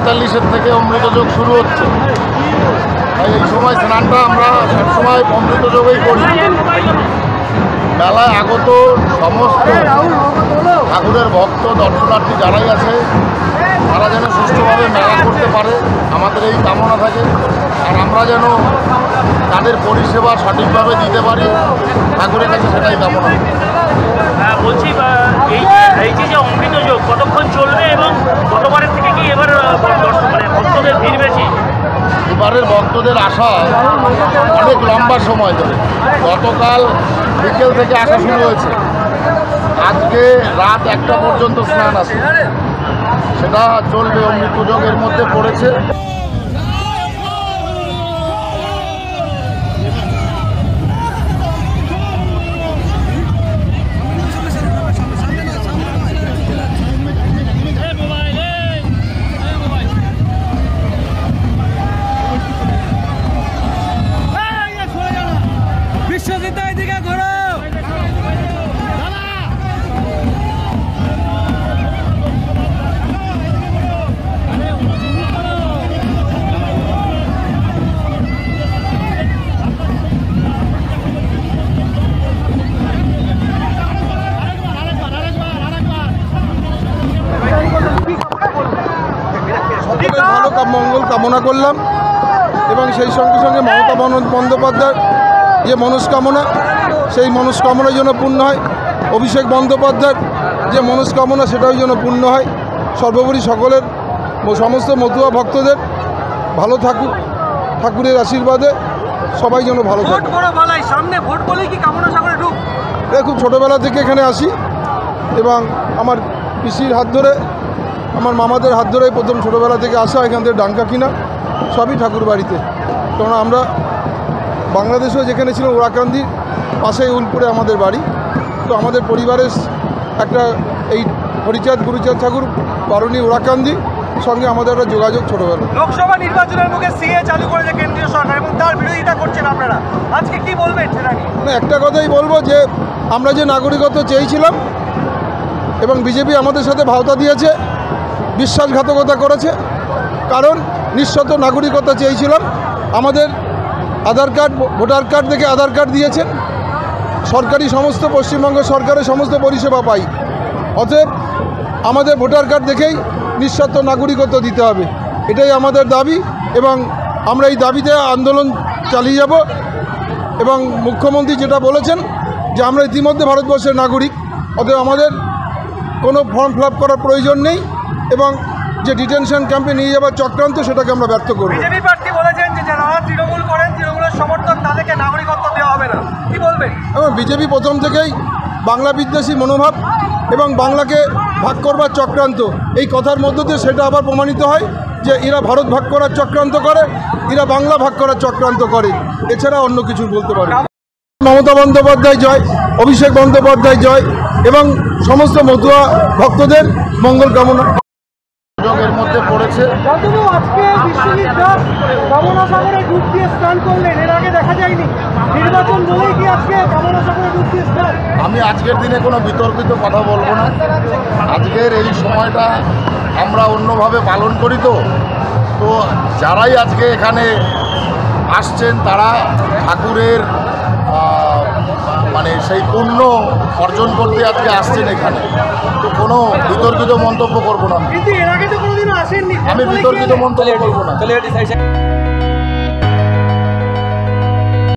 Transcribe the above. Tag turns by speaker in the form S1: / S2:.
S1: 45-এর থেকে অমৃতযোগ শুরু হচ্ছে। তাই এই সময় স্নানটা আমরা সবসময় অমৃতযোগেই করি। মেলায় আগত সমস্ত ঠাকুরের ভক্ত দর্শনার্থী যারাই আছে তারা যেন সুষ্ঠুভাবে মেলা করতে পারে, আমাদের এই কামনা থাকে। আর আমরা যেন তাদের পরিষেবা সঠিকভাবে দিতে পারি, ঠাকুরের কাছে সেটাই কামনা।
S2: বলছি এই যে অমৃতযোগ কতক্ষণ চলবে এবং গতবারের থেকে কি এবার ভক্তদের ভিড় বেশি?
S1: এবারের ভক্তদের আসা অনেক লম্বা সময় ধরে, গতকাল বিকেল থেকে আসা শুরু হয়েছে, আজকে রাত 1টা পর্যন্ত স্নান আছে, সেটা চলবে। অমৃতযোগের মধ্যে পড়েছে।
S3: ভালো মঙ্গল কামনা করলাম এবং সেই সঙ্গে সঙ্গে মমতা বন্দ্যোপাধ্যায়ের যে মনস্কামনা, সেই মনস্কামনার জন্য পূর্ণ হয়। অভিষেক বন্দ্যোপাধ্যায়ের যে মনস্কামনা সেটাও যেন পূর্ণ হয়। সর্বোপরি সকলের সমস্ত মতুয়া ভক্তদের ভালো থাকুক, ঠাকুরের আশীর্বাদে সবাই যেন ভালো থাকে। খুব ছোটোবেলা থেকে এখানে আসি এবং আমার পিসির হাত ধরে, আমার মামাদের হাত ধরেই প্রথম ছোটোবেলা থেকে আসা, এখান থেকে ডাঙ্কা কিনা সবই ঠাকুর বাড়িতে। কারণ আমরা বাংলাদেশেও যেখানে ছিলাম ওরাকান্দির পাশেই উলপুরে আমাদের বাড়ি, তো আমাদের পরিবারের একটা এই হরিচাঁদ গুরুচাঁদ ঠাকুর বারুণী ওরাকান্দি সঙ্গে আমাদের একটা যোগাযোগ ছোটোবেলা।
S4: লোকসভা নির্বাচনের মুখে সিএ চালু করেছে কেন্দ্রীয় সরকার এবং তার বিরোধিতা করছেন আপনারা, আজকে কি বলবেন সেটা নিয়ে?
S3: না, একটা কথাই বলবো যে আমরা যে নাগরিকত্ব চেয়েছিলাম এবং বিজেপি আমাদের সাথে ভাওতা দিয়েছে, বিশ্বাসঘাতকতা করেছে। কারণ নিঃশর্ত নাগরিকত্ব চেয়েছিলাম, আমাদের আধার কার্ড, ভোটার কার্ড দেখে আধার কার্ড দিয়েছেন, সরকারি সমস্ত পশ্চিমবঙ্গ সরকারের সমস্ত পরিষেবা পাই। অতএব আমাদের ভোটার কার্ড দেখেই নিঃশর্ত নাগরিকত্ব দিতে হবে, এটাই আমাদের দাবি এবং আমরা এই দাবিতে আন্দোলন চালিয়ে যাব। এবং মুখ্যমন্ত্রী যেটা বলেছেন যে আমরা ইতিমধ্যে ভারতবর্ষের নাগরিক, অতএব আমাদের কোনো ফর্ম ফিল আপ করার প্রয়োজন নেই এবং যে ডিটেনশন ক্যাম্পে নিয়ে যাওয়ার চক্রান্ত সেটাকে আমরা ব্যর্থ করব।
S4: বিজেপি প্রার্থী বলেছেন যে যারা তৃণমূল করেন, তৃণমূলের সমর্থন, তাদেরকে নাগরিকত্ব দেওয়া হবে না, কি বলবেন? এবং
S3: বিজেপি প্রথম থেকেই বাংলা বিদ্বেষী মনোভাব এবং বাংলাকে ভাগ করবার চক্রান্ত, এই কথার মধ্য দিয়ে সেটা আবার প্রমাণিত হয় যে এরা ভারত ভাগ করার চক্রান্ত করে, এরা বাংলা ভাগ করার চক্রান্ত করে, এছাড়া অন্য কিছু বলতে পারে। মমতা বন্দ্যোপাধ্যায় জয়, অভিষেক বন্দ্যোপাধ্যায় জয় এবং সমস্ত মতুয়া ভক্তদের মঙ্গল কামনা।
S1: যোগের মধ্যে পড়েছে।
S4: আজকে বিশ্বজিৎ কামনা সাগরে ডুব দিয়ে স্নান করলেন, এর আগে দেখা যায়নি। নির্বাচন বলেই কি আজকে কামনা সাগরে ডুব দিয়ে স্নান?
S1: আমি আজকের দিনে কোনো বিতর্কিত কথা বলবো না। আজকের এই সময়টা আমরা অন্যভাবে পালন করি, তো যারাই আজকে এখানে আসছেন তারা ঠাকুরের মানে সেই পুণ্য অর্জন করতে আজকে আসছেন এখানে, তো কোনো বিতর্কিত মন্তব্য করবো না।
S4: কিন্তু এর আগে তো কোনোদিনও আসেননি,
S1: আমি বিতর্কিত মন্তব্য করবো না।